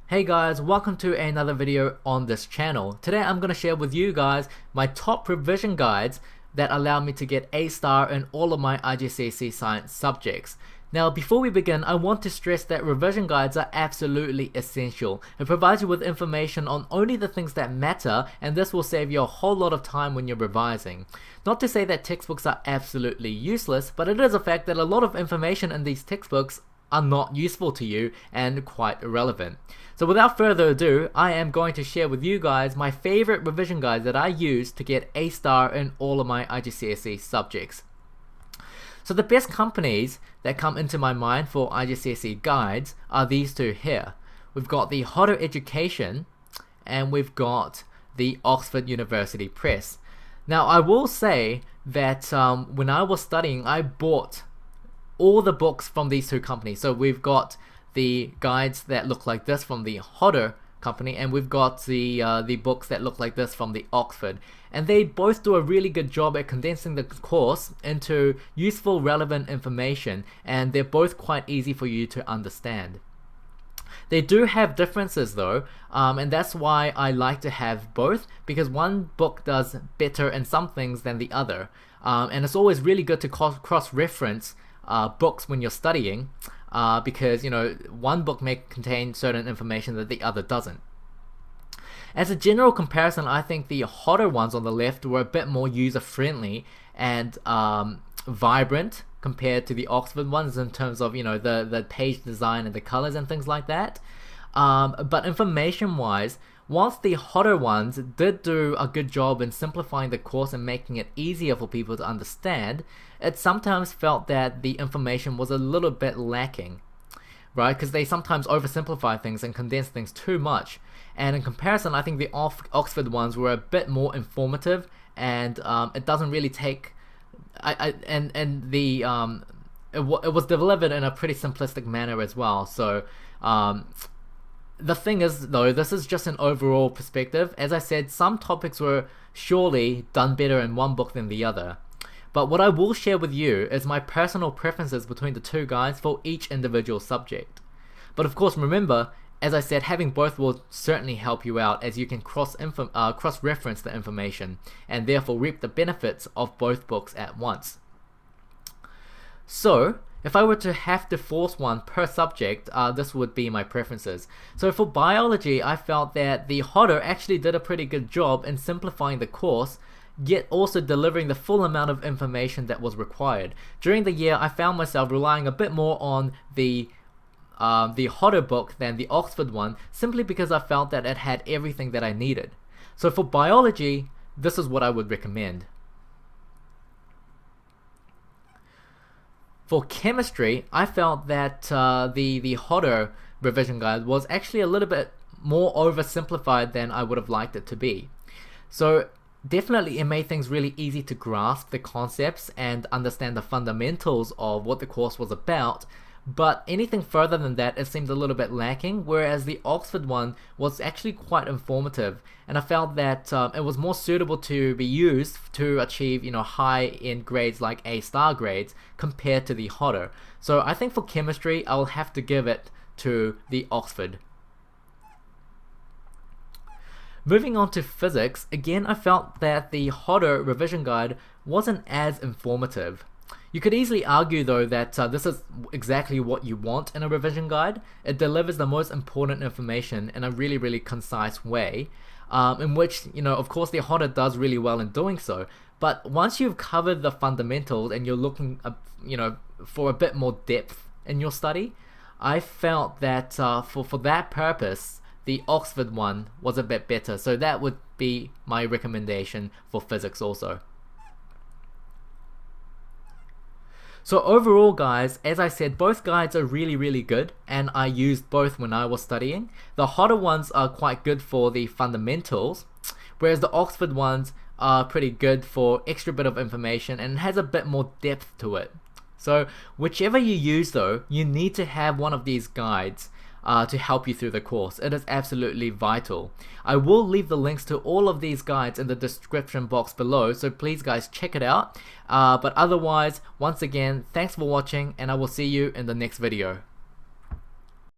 Hey guys, welcome to another video on this channel. Today I'm going to share with you guys my top revision guides that allow me to get A star in all of my IGCSE science subjects. Now before we begin, I want to stress that revision guides are absolutely essential. It provides you with information on only the things that matter, and this will save you a whole lot of time when you're revising. Not to say that textbooks are absolutely useless, but it is a fact that a lot of information in these textbooks are not useful to you and quite irrelevant. So without further ado, I am going to share with you guys my favorite revision guides that I use to get A star in all of my IGCSE subjects. So the best companies that come into my mind for IGCSE guides are these two here. We've got the Hodder Education and we've got the Oxford University Press. Now I will say that when I was studying, I bought all the books from these two companies. So we've got the guides that look like this from the Hodder company, and we've got the books that look like this from the Oxford, and they both do a really good job at condensing the course into useful, relevant information, and they're both quite easy for you to understand. They do have differences though, and that's why I like to have both, because one book does better in some things than the other, and it's always really good to cross-reference books when you're studying, because one book may contain certain information that the other doesn't. As a general comparison, I think the Hodder ones on the left were a bit more user-friendly and vibrant compared to the Oxford ones in terms of the page design and the colors and things like that. But information-wise, whilst the Hodder ones did do a good job in simplifying the course and making it easier for people to understand, it sometimes felt that the information was a little bit lacking, right? Because they sometimes oversimplify things and condense things too much. And in comparison, I think the Oxford ones were a bit more informative, and it doesn't really take, it was delivered in a pretty simplistic manner as well. So the thing is though, this is just an overall perspective. As I said, some topics were surely done better in one book than the other. But what I will share with you is my personal preferences between the two guides for each individual subject. But of course, remember, as I said, having both will certainly help you out, as you can cross-reference the information and therefore reap the benefits of both books at once. So, if I were to have to force one per subject, this would be my preferences. So for biology, I felt that the Hodder actually did a pretty good job in simplifying the course, yet also delivering the full amount of information that was required. During the year, I found myself relying a bit more on the Hodder book than the Oxford one, simply because I felt that it had everything that I needed. So for biology, this is what I would recommend. For chemistry, I felt that the Hodder revision guide was actually a little bit more oversimplified than I would have liked it to be. So definitely it made things really easy to grasp the concepts and understand the fundamentals of what the course was about, but anything further than that, it seemed a little bit lacking, whereas the Oxford one was actually quite informative, and I felt that it was more suitable to be used to achieve high-end grades like A star grades compared to the Hodder. So I think for chemistry, I'll have to give it to the Oxford. Moving on to physics, again I felt that the Hodder revision guide wasn't as informative. You could easily argue though that this is exactly what you want in a revision guide. It delivers the most important information in a really concise way, in which of course the Hodder does really well in doing so. But once you've covered the fundamentals and you're looking for a bit more depth in your study, I felt that for that purpose, the Oxford one was a bit better. So that would be my recommendation for physics also. So overall guys, as I said, both guides are really good, and I used both when I was studying. The Hodder ones are quite good for the fundamentals, whereas the Oxford ones are pretty good for extra bit of information and has a bit more depth to it. So whichever you use though, you need to have one of these guides to help you through the course. It is absolutely vital. I will leave the links to all of these guides in the description box below, so please guys check it out. But otherwise, once again, thanks for watching, and I will see you in the next video.